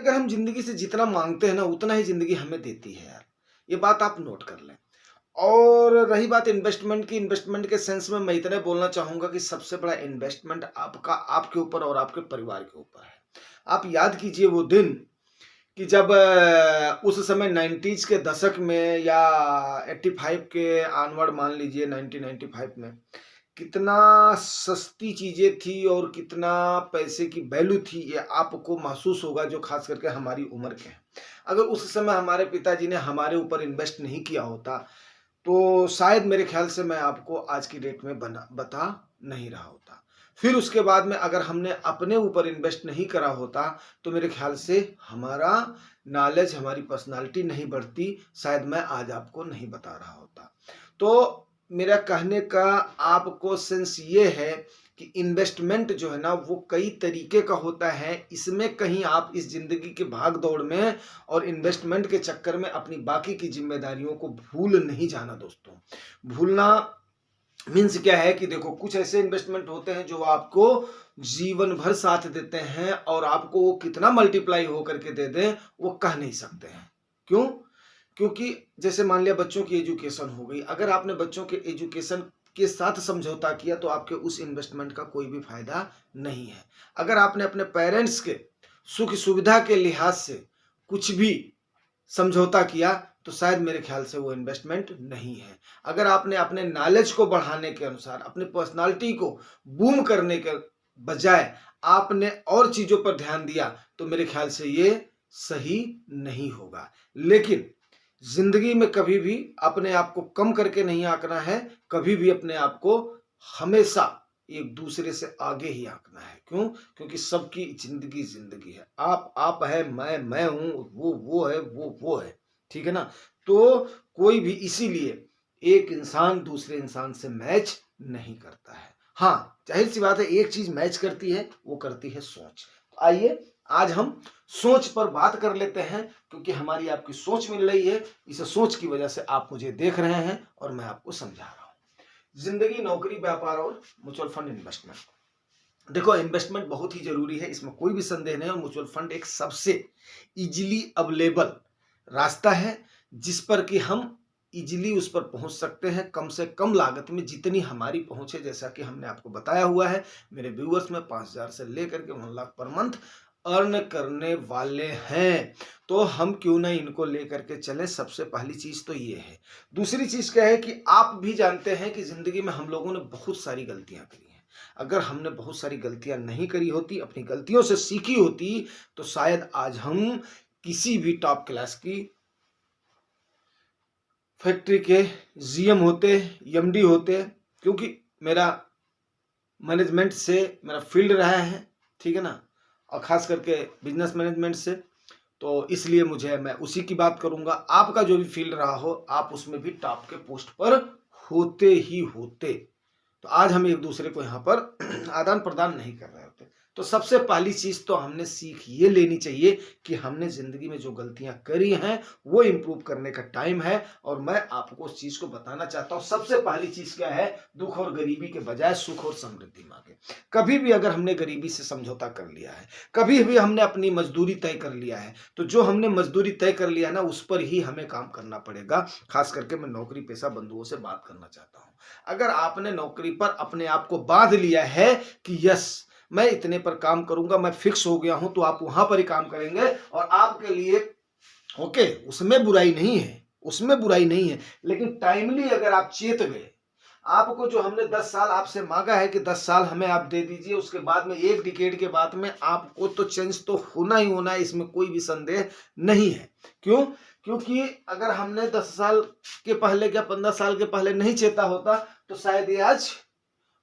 अगर हम ज़िंदगी से जितना माँगते हैं ना, उतना ही ज़िंदगी हमें देती है यार। ये बात आप नोट कर लें। और रही बात इन्वेस्टमेंट की, इन्वेस्टमेंट के सेंस में मैं इतना बोलना चाहूँगा कि सबसे बड़ा इन्वेस्टमेंट आपका आपके ऊपर और आपके परिवार के ऊपर है। आप याद कीजिए वो दिन कि जब उस समय 90s के दशक में या 85 के ऑनवर्ड मान लीजिए 1995 में कितना सस्ती चीज़ें थी और कितना पैसे की वैल्यू थी, ये आपको महसूस होगा जो खास करके हमारी उम्र के हैं। अगर उस समय हमारे पिताजी ने हमारे ऊपर इन्वेस्ट नहीं किया होता, तो शायद मेरे ख़्याल से मैं आपको आज की डेट में बता नहीं रहा होता। फिर उसके बाद में अगर हमने अपने ऊपर इन्वेस्ट नहीं करा होता, तो मेरे ख़्याल से हमारा नॉलेज, हमारी पर्सनैलिटी नहीं बढ़ती, शायद मैं आज आपको नहीं बता रहा होता। तो मेरा कहने का आपको सेंस ये है कि इन्वेस्टमेंट जो है ना, वो कई तरीके का होता है। इसमें कहीं आप इस ज़िंदगी के भाग-दौड़ में और इन्वेस्टमेंट के चक्कर में अपनी बाकी की ज़िम्मेदारियों को भूल नहीं जाना दोस्तों। भूलना मीन्स क्या है कि देखो, कुछ ऐसे इन्वेस्टमेंट होते हैं जो आपको जीवन भर साथ देते हैं और आपको वो कितना मल्टीप्लाई हो करके दे दें, वो कह नहीं सकते हैं। क्यों? क्योंकि जैसे मान लिया बच्चों की एजुकेशन हो गई, अगर आपने बच्चों के एजुकेशन के साथ समझौता किया तो आपके उस इन्वेस्टमेंट का कोई भी फायदा नहीं है। अगर आपने अपने पेरेंट्स के सुख सुविधा के लिहाज से कुछ भी समझौता किया, तो शायद मेरे ख्याल से वो इन्वेस्टमेंट नहीं है। अगर आपने अपने नॉलेज को बढ़ाने के अनुसार, अपनी पर्सनालिटी को बूम करने के बजाय आपने और चीज़ों पर ध्यान दिया, तो मेरे ख्याल से ये सही नहीं होगा। लेकिन ज़िंदगी में कभी भी अपने आप को कम करके नहीं आंकना है, कभी भी अपने आप को हमेशा एक दूसरे से आगे ही आंकना है। क्यों? क्योंकि सबकी ज़िंदगी ज़िंदगी है। आप है, मैं हूँ, वो है, वो है। ठीक है ना? तो कोई भी इसीलिए एक इंसान दूसरे इंसान से मैच नहीं करता है। हाँ, ज़ाहिर-सी बात है, एक चीज़ मैच करती है, वो करती है सोच। तो आइए आज हम सोच पर बात कर लेते हैं, क्योंकि हमारी आपकी सोच मिल रही है। इस सोच की वजह से आप मुझे देख रहे हैं और मैं आपको समझा रहा हूँ। जिंदगी, नौकरी, व्यापार और म्यूचुअल फंड इन्वेस्टमेंट। देखो, इन्वेस्टमेंट बहुत ही जरूरी है, इसमें कोई भी संदेह नहीं। और म्यूचुअल फंड एक सबसे इजीली अवेलेबल रास्ता है जिस पर कि हम इजीली उस पर पहुंच सकते हैं, कम से कम लागत में, जितनी हमारी पहुंच है। जैसा कि हमने आपको बताया हुआ है, मेरे व्यूअर्स में 5,000 से लेकर के 1 लाख पर मंथ अर्न करने वाले हैं। तो हम क्यों ना इनको लेकर के चलें। सबसे पहली चीज तो ये है। दूसरी चीज क्या है कि आप भी जानते हैं कि जिंदगी में हम लोगों ने बहुत सारी गलतियां करी हैं। अगर हमने बहुत सारी गलतियां नहीं करी होती, अपनी गलतियों से सीखी होती, तो शायद आज हम किसी भी टॉप क्लास की फैक्ट्री के जीएम होते, एमडी होते। क्योंकि मेरा मैनेजमेंट से मेरा फील्ड रहा है, ठीक है ना, और ख़ास करके बिजनेस मैनेजमेंट से, तो इसलिए मैं उसी की बात करूंगा। आपका जो भी फील्ड रहा हो, आप उसमें भी टॉप के पोस्ट पर होते ही होते। तो आज हम एक दूसरे को यहाँ पर आदान प्रदान नहीं कर रहे होते। तो सबसे पहली चीज तो हमने सीख ये लेनी चाहिए कि हमने जिंदगी में जो गलतियां करी हैं, वो इंप्रूव करने का टाइम है। और मैं आपको उस चीज को बताना चाहता हूं। सबसे पहली चीज क्या है? दुख और गरीबी के बजाय सुख और समृद्धि मांगे। कभी भी अगर हमने गरीबी से समझौता कर लिया है, कभी भी हमने अपनी मजदूरी तय कर लिया है, तो जो हमने मजदूरी तय कर लिया ना, उस पर ही हमें काम करना पड़ेगा। खास करके मैं नौकरी पेशा बंधुओं से बात करना चाहता हूं। अगर आपने नौकरी पर अपने आप को बांध लिया है कि यस, मैं इतने पर काम करूंगा, मैं फिक्स हो गया हूं, तो आप वहां पर ही काम करेंगे और आपके लिए ओके, उसमें बुराई नहीं है, उसमें बुराई नहीं है। लेकिन टाइमली अगर आप चेत गए, आपको जो हमने 10 साल आपसे मांगा है कि 10 साल हमें आप दे दीजिए, उसके बाद में एक डिकेड के बाद में आपको तो चेंज तो होना ही होना है, इसमें कोई भी संदेह नहीं है। क्यों? क्योंकि अगर हमने 10 साल के पहले या 15 साल के पहले नहीं चेता होता, तो शायद ये आज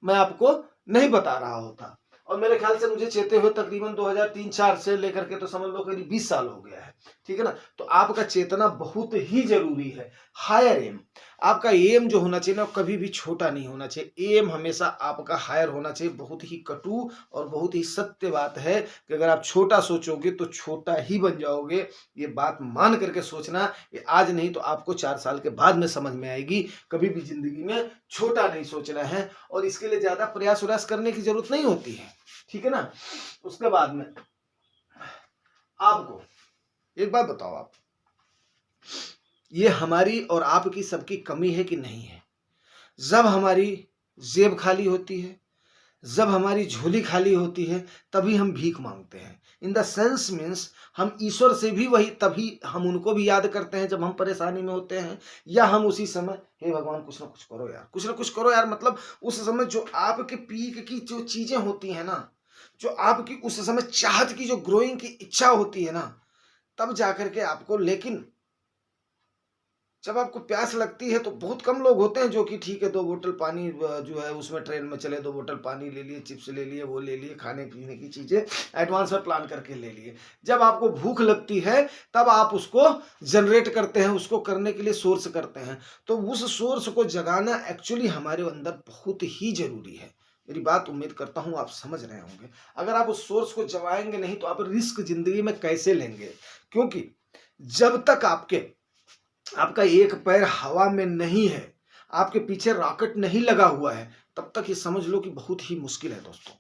मैं आपको नहीं बता रहा होता। और मेरे ख्याल से मुझे चेते हुए तकरीबन 2003-4 से लेकर के तो समझ लो करीब 20 साल हो गया है। ठीक है ना? तो आपका चेतना बहुत ही जरूरी है। हायर एम, आपका एम जो होना चाहिए ना, कभी भी छोटा नहीं होना चाहिए। एम हमेशा आपका हायर होना चाहिए। बहुत ही कटु और बहुत ही सत्य बात है कि अगर आप छोटा सोचोगे तो छोटा ही बन जाओगे। ये बात मान करके सोचना, ये आज नहीं तो आपको 4 साल के बाद में समझ में आएगी। कभी भी जिंदगी में छोटा नहीं सोचना है और इसके लिए ज्यादा प्रयास करने की जरूरत नहीं होती है। ठीक है ना? उसके बाद में आपको एक बात बताओ, आप ये हमारी और आपकी सबकी कमी है कि नहीं है? जब हमारी जेब खाली होती है, जब हमारी झोली खाली होती है, तभी हम भीख मांगते हैं। इन द सेंस मीन्स हम ईश्वर से भी वही, तभी हम उनको भी याद करते हैं जब हम परेशानी में होते हैं, या हम उसी समय हे भगवान कुछ ना कुछ करो यार, कुछ ना कुछ करो यार। मतलब उस समय जो आपके पीक की जो चीजें होती हैं ना, जो आपकी उस समय चाहत की जो ग्रोइंग की इच्छा होती है ना, तब जाकर के आपको, लेकिन जब आपको प्यास लगती है तो बहुत कम लोग होते हैं जो कि ठीक है 2 बोतल पानी जो है उसमें ट्रेन में चले, 2 बोतल पानी ले लिए, चिप्स ले लिए, वो ले लिए, खाने पीने की चीजें एडवांस में प्लान करके ले लिए। जब आपको भूख लगती है तब आप उसको जनरेट करते हैं, उसको करने के लिए सोर्स करते हैं। तो उस सोर्स को जगाना एक्चुअली हमारे अंदर बहुत ही जरूरी है। मेरी बात उम्मीद करता हूं आप समझ रहे होंगे। अगर आप उस सोर्स को जगाएंगे नहीं तो आप रिस्क जिंदगी में कैसे लेंगे? क्योंकि जब तक आपका एक पैर हवा में नहीं है, आपके पीछे रॉकेट नहीं लगा हुआ है, तब तक ये समझ लो कि बहुत ही मुश्किल है दोस्तों।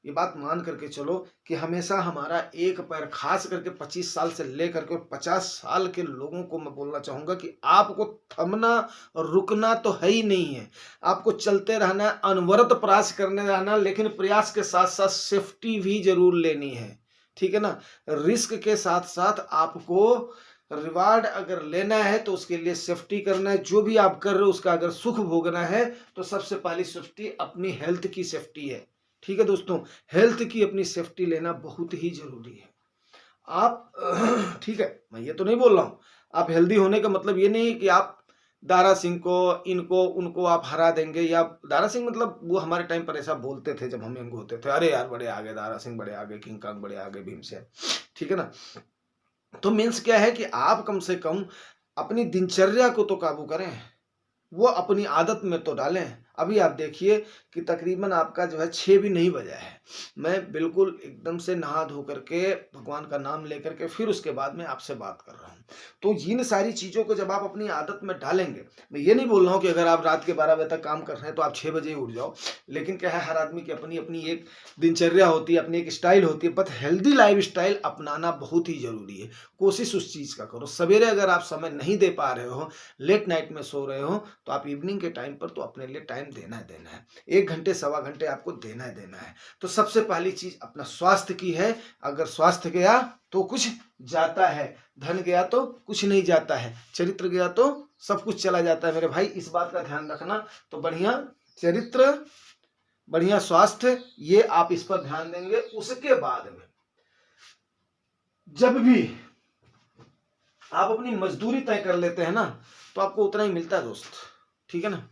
ये बात मान करके चलो कि हमेशा हमारा एक पैर, खास करके 25 साल से लेकर के 50 साल के लोगों को मैं बोलना चाहूंगा कि आपको थमना और रुकना तो है ही नहीं है। आपको चलते रहना, अनवरत प्रयास करने रहना, लेकिन प्रयास के साथ साथ सेफ्टी भी जरूर लेनी है। ठीक है ना? रिस्क के साथ साथ आपको रिवार्ड अगर लेना है तो उसके लिए सेफ्टी करना है। जो भी आप कर रहे हो उसका अगर सुख भोगना है तो सबसे पहली सेफ्टी अपनी हेल्थ की सेफ्टी है। ठीक है दोस्तों, हेल्थ की अपनी सेफ्टी लेना बहुत ही जरूरी है। आप ठीक है, मैं ये तो नहीं बोल रहा हूं आप हेल्दी होने का मतलब ये नहीं कि आप दारा सिंह को, इनको उनको आप हरा देंगे। या दारा सिंह मतलब वो हमारे टाइम पर ऐसा बोलते थे जब हम यंग होते थे, अरे यार बड़े आगे दारा सिंह, बड़े आगे किंग कांग, बड़े आगे भीमसेन। ठीक है ना? तो मीन्स क्या है कि आप कम से कम अपनी दिनचर्या को तो काबू करें, वो अपनी आदत में तो डालें। अभी आप देखिए कि तकरीबन आपका जो है 6 भी नहीं बजा है, मैं बिल्कुल एकदम से नहा धो करके भगवान का नाम लेकर के फिर उसके बाद में आपसे बात कर रहा हूँ। तो इन सारी चीज़ों को जब आप अपनी आदत में डालेंगे, मैं ये नहीं बोल रहा हूँ कि अगर आप रात के 12 बजे तक काम कर रहे हैं तो आप 6 बजे ही उठ जाओ, लेकिन क्या है, हर आदमी की अपनी अपनी एक दिनचर्या होती है, अपनी एक स्टाइल होती है। बट हेल्दी लाइफ स्टाइल अपनाना बहुत ही जरूरी है। कोशिश उस चीज़ का करो। सवेरे अगर आप समय नहीं दे पा रहे हो, लेट नाइट में सो रहे हो, तो आप इवनिंग के टाइम पर तो अपने लिए टाइम देना है। 1 घंटे सवा घंटे आपको देना है। तो सबसे पहली चीज अपना स्वास्थ्य की है। अगर स्वास्थ्य गया तो कुछ जाता है, धन गया तो कुछ नहीं जाता है, चरित्र गया तो सब कुछ चला जाता है। मेरे भाई इस बात का ध्यान रखना। तो बढ़िया चरित्र, बढ़िया स्वास्थ्य, ये आप इस पर ध्यान देंगे। उसके बाद में जब भी आप अपनी मजदूरी तय कर लेते हैं ना, तो आपको उतना ही मिलता है दोस्त। ठीक है ना?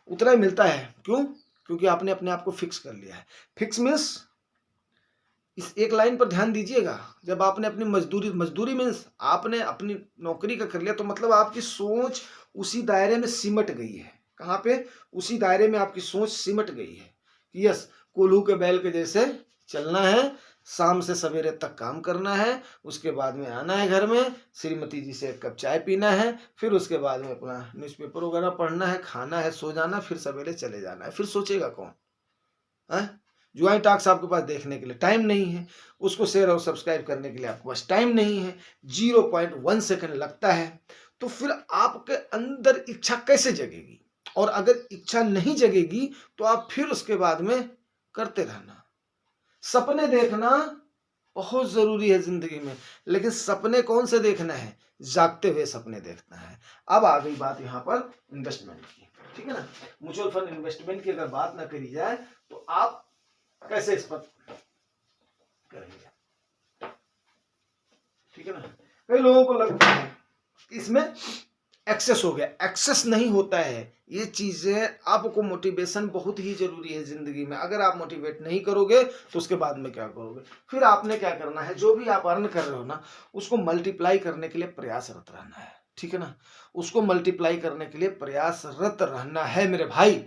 उतना ही मिलता है। क्यों? क्योंकि आपने अपने आप को फिक्स कर लिया है। फिक्स मीन्स इस एक लाइन पर ध्यान दीजिएगा। जब आपने अपनी मजदूरी मीन्स आपने अपनी नौकरी का कर लिया, तो मतलब आपकी सोच उसी दायरे में सिमट गई है। कहाँ पे? उसी दायरे में आपकी सोच सिमट गई है कि यस, कोल्हू के बैल के जैसे चलना है, शाम से सवेरे तक काम करना है, उसके बाद में आना है घर में, श्रीमती जी से 1 कप चाय पीना है, फिर उसके बाद में अपना न्यूज़पेपर वगैरह पढ़ना है, खाना है, सो जाना, फिर सवेरे चले जाना है। फिर सोचेगा कौन? है जुआई टॉक्स आपके पास देखने के लिए टाइम नहीं है, उसको शेयर और सब्सक्राइब करने के लिए आपके पास टाइम नहीं है, 0.1 सेकंड लगता है। तो फिर आपके अंदर इच्छा कैसे जगेगी? और अगर इच्छा नहीं जगेगी तो आप फिर उसके बाद में करते रहना। सपने देखना बहुत जरूरी है जिंदगी में, लेकिन सपने कौन से देखना है? जागते हुए सपने देखना है। अब आ गई बात यहाँ पर इन्वेस्टमेंट की। ठीक है ना? म्यूचुअल फंड इन्वेस्टमेंट की अगर बात ना करी जाए तो आप कैसे इस पर करेंगे? ठीक है ना? कई लोगों को लगता है इसमें एक्सेस हो गया। एक्सेस नहीं होता है। ये चीजें, आपको मोटिवेशन बहुत ही जरूरी है जिंदगी में। अगर आप मोटिवेट नहीं करोगे तो उसके बाद में क्या करोगे? फिर आपने क्या करना है, जो भी आप अर्न कर रहे हो ना, उसको मल्टीप्लाई करने के लिए प्रयासरत रहना है। ठीक है ना? उसको मल्टीप्लाई करने के लिए प्रयासरत रहना है मेरे भाई।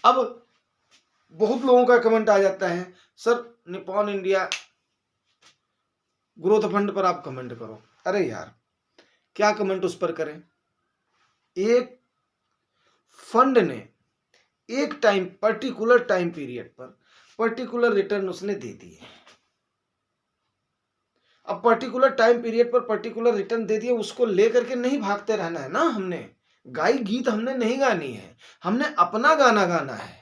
अब बहुत लोगों का कमेंट आ जाता है, sir Nippon India growth fund पर आप कमेंट करो। अरे यार, क्या कमेंट उस पर करें? एक फंड ने एक टाइम पर्टिकुलर टाइम पीरियड पर पर्टिकुलर रिटर्न उसने दे दिए। अब पर्टिकुलर टाइम पीरियड पर पर्टिकुलर रिटर्न दे दिए, उसको लेकर के नहीं भागते रहना है ना। हमने गाई गीत हमने नहीं गानी है, हमने अपना गाना गाना है।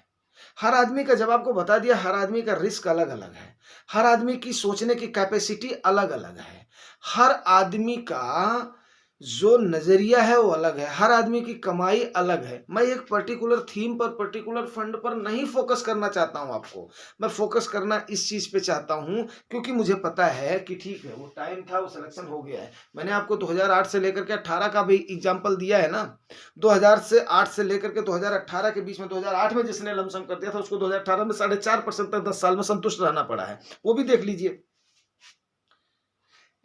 हर आदमी का, जब आपको बता दिया, हर आदमी का रिस्क अलग अलग है, हर आदमी की सोचने की कैपेसिटी अलग अलग है, हर आदमी का जो नजरिया है वो अलग है, हर आदमी की कमाई अलग है। मैं एक पर्टिकुलर थीम पर, पर्टिकुलर फंड पर नहीं फोकस करना चाहता हूं आपको, मैं फोकस करना इस चीज पे चाहता हूं, क्योंकि मुझे पता है कि ठीक है वो टाइम था, वो सिलेक्शन हो गया है। मैंने आपको 2008 से लेकर के 18 का भी एग्जाम्पल दिया है ना। 2008 से लेकर के 2018 के बीच में, 2008 में जिसने लमसम कर दिया था उसको 2018 में 4.5% तक 10 साल में संतुष्ट रहना पड़ा है, वो भी देख लीजिए।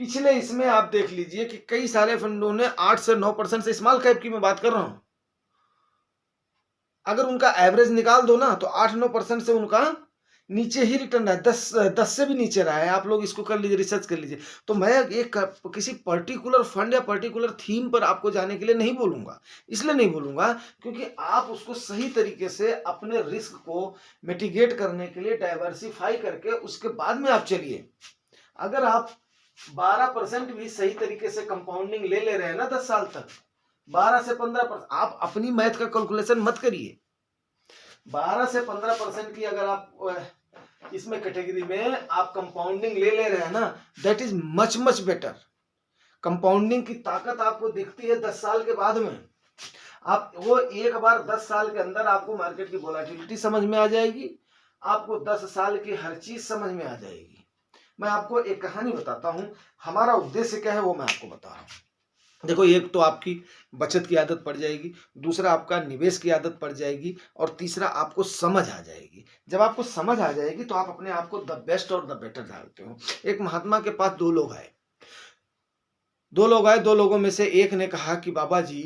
पिछले इसमें आप देख लीजिए कि कई सारे फंडों ने 8 से 9% से, स्मॉल कैप की मैं बात कर रहा हूं, अगर उनका एवरेज निकाल दो ना तो 8-9% से उनका नीचे ही रिटर्न रहा है, 10 से भी नीचे रहा है। आप लोग इसको कर लीजिए, रिसर्च कर लीजिए। तो मैं एक किसी पर्टिकुलर फंड या पर्टिकुलर थीम पर आपको जाने के लिए नहीं बोलूंगा, इसलिए नहीं बोलूंगा क्योंकि आप उसको सही तरीके से अपने रिस्क को मिटिगेट करने के लिए डाइवर्सिफाई करके उसके बाद में आप चलिए। अगर आप 12% भी सही तरीके से कंपाउंडिंग ले रहे हैं ना 10 साल तक, 12 से 15%, आप अपनी मैथ का कैलकुलेशन मत करिए। 12 से 15% की अगर आप इसमें कैटेगरी में आप कंपाउंडिंग ले रहे हैं ना, that is much much better. Compounding की ताकत आपको दिखती है 10 साल के बाद में। आप वो एक बार 10 साल के अंदर आपको मार्केट की वोलेटिलिटी समझ में आ जाएगी, आपको 10 साल की हर चीज समझ में आ जाएगी। मैं आपको एक कहानी बताता हूं, हमारा उद्देश्य क्या है वो मैं आपको बता रहा हूं। देखो, एक तो आपकी बचत की आदत पड़ जाएगी, दूसरा आपका निवेश की आदत पड़ जाएगी, और तीसरा आपको समझ आ जाएगी। जब आपको समझ आ जाएगी तो आप अपने आप को द बेस्ट और द बेटर डालते हो। एक महात्मा के पास दो लोग आए, दो लोगों में से एक ने कहा कि बाबा जी,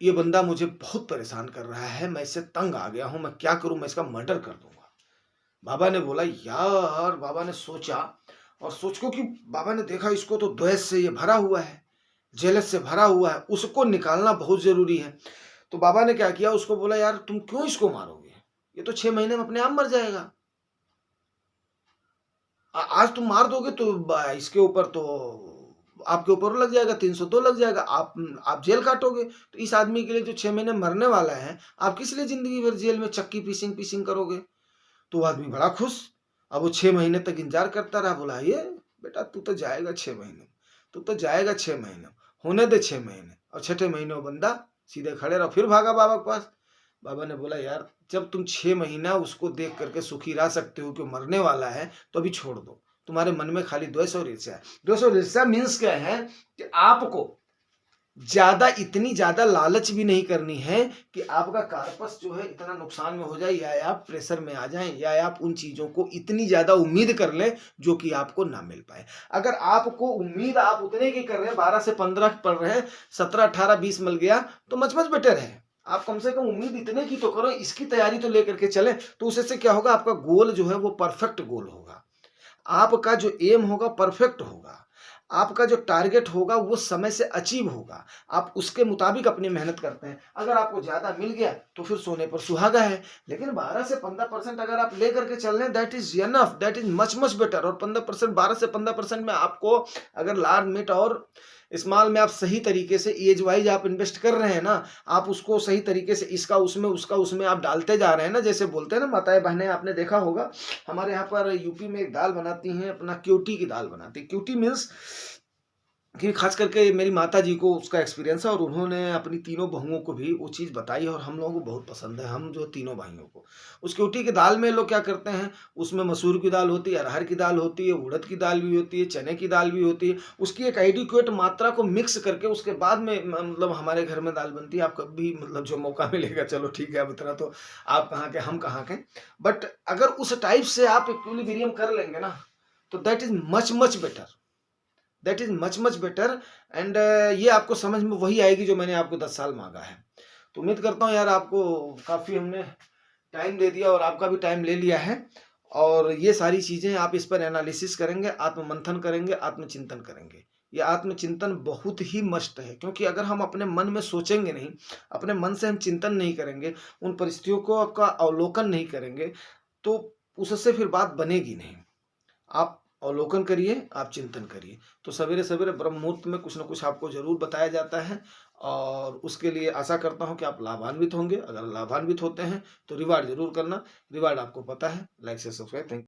ये बंदा मुझे बहुत परेशान कर रहा है, मैं इससे तंग आ गया हूं, मैं क्या करूं, मैं इसका मर्डर कर दूंगा। बाबा ने बोला यार, बाबा ने सोचा, और सोच को कि बाबा ने देखा इसको तो द्वेष से ये भरा हुआ है, जेलस से भरा हुआ है, उसको निकालना बहुत जरूरी है। तो बाबा ने क्या किया, उसको बोला यार तुम क्यों इसको मारोगे, ये तो 6 महीने में अपने आप मर जाएगा। आज तुम मार दोगे तो इसके ऊपर तो आपके ऊपर लग जाएगा, 302 लग जाएगा, आप जेल काटोगे। तो इस आदमी के लिए जो 6 महीने मरने वाला है, आप किस लिए जिंदगी भर जेल में चक्की पीसिंग पीसिंग करोगे। तो वो आदमी बड़ा खुश। अब वो 6 महीने तक इंतजार करता रहा, बोला ये बेटा तू तो जाएगा 6 महीने, तू तो जाएगा 6 महीने, होने दे 6 महीने। और 6ठे महीने वो बंदा सीधे खड़े रहा, फिर भागा बाबा के पास। बाबा ने बोला यार, जब तुम 6 महीना उसको देख करके सुखी रह सकते हो कि मरने वाला है, तो अभी छोड़ दो। तुम्हारे मन में खाली द्वेष और ईर्ष्या है। द्वेष और ईर्ष्या मीन्स क्या है कि आपको इतनी ज्यादा लालच भी नहीं करनी है कि आपका कार्पस जो है इतना नुकसान में हो जाए, या आप प्रेशर में आ जाएं, या आप उन चीजों को इतनी ज्यादा उम्मीद कर लें जो कि आपको ना मिल पाए। अगर आपको उम्मीद आप उतने की कर रहे हैं, 12 से 15 पढ़ रहे हैं, 17, 18, 20 मिल गया तो मच मच बेटर है। आप कम से कम उम्मीद इतने की तो करो, इसकी तैयारी तो लेकर के चले, तो उससे क्या होगा, आपका गोल जो है वो परफेक्ट गोल होगा, आपका जो एम होगा परफेक्ट होगा, आपका जो टारगेट होगा वो समय से अचीव होगा, आप उसके मुताबिक अपनी मेहनत करते हैं। अगर आपको ज्यादा मिल गया तो फिर सोने पर सुहागा है, लेकिन 12 से 15% अगर आप ले करके चल रहे हैं, that is enough, that is much much better. और 15%, 12 से 15% में आपको अगर लार्ज मिड और स्मॉल में आप सही तरीके से एज वाइज आप इन्वेस्ट कर रहे हैं ना, आप उसको सही तरीके से इसका उसमें उसका उसमें आप डालते जा रहे हैं ना, जैसे बोलते हैं ना माताएं बहनें, आपने देखा होगा हमारे यहाँ पर यूपी में एक दाल बनाती हैं, अपना क्यूटी की दाल बनाती है। क्यूटी मीन्स कि खास करके मेरी माता जी को उसका एक्सपीरियंस है, और उन्होंने अपनी तीनों बहुओं को भी वो चीज़ बताई, और हम लोगों को बहुत पसंद है, हम जो तीनों भाइयों को। उस क्यूटी की दाल में लोग क्या करते हैं, उसमें मसूर की दाल होती है, अरहर की दाल होती है, उड़द की दाल भी होती है, चने की दाल भी होती है, उसकी एक एडिक्वेट मात्रा को मिक्स करके उसके बाद में मतलब हमारे घर में दाल बनती है। आप कभी मतलब जो मौका मिलेगा, चलो ठीक है, अब इतना तो आप कहाँ के हम कहाँ के, बट अगर उस टाइप से आप इक्विलिब्रियम कर लेंगे ना, तो that is much much better, that is much much better. And ये आपको समझ में वही आएगी जो मैंने आपको 10 साल मांगा है। तो उम्मीद करता हूँ यार आपको काफ़ी हमने टाइम दे दिया, और आपका भी टाइम ले लिया है, और ये सारी चीज़ें आप इस पर एनालिसिस करेंगे, आत्ममंथन करेंगे, आत्मचिंतन करेंगे। ये आत्मचिंतन बहुत ही मस्ट है, क्योंकि अगर हम अपने मन में सोचेंगे नहीं, अपने मन से हम चिंतन नहीं करेंगे, उन परिस्थितियों को का अवलोकन नहीं करेंगे, तो उससे फिर बात बनेगी नहीं। आप अवलोकन करिए, आप चिंतन करिए। तो सवेरे-सवेरे ब्रह्म मुहूर्त में कुछ न कुछ आपको ज़रूर बताया जाता है और उसके लिए आशा करता हूँ कि आप लाभान्वित होंगे। अगर लाभान्वित होते हैं, तो रिवार्ड ज़रूर करना, रिवार्ड आपको पता है। Like, share, subscribe. थैंक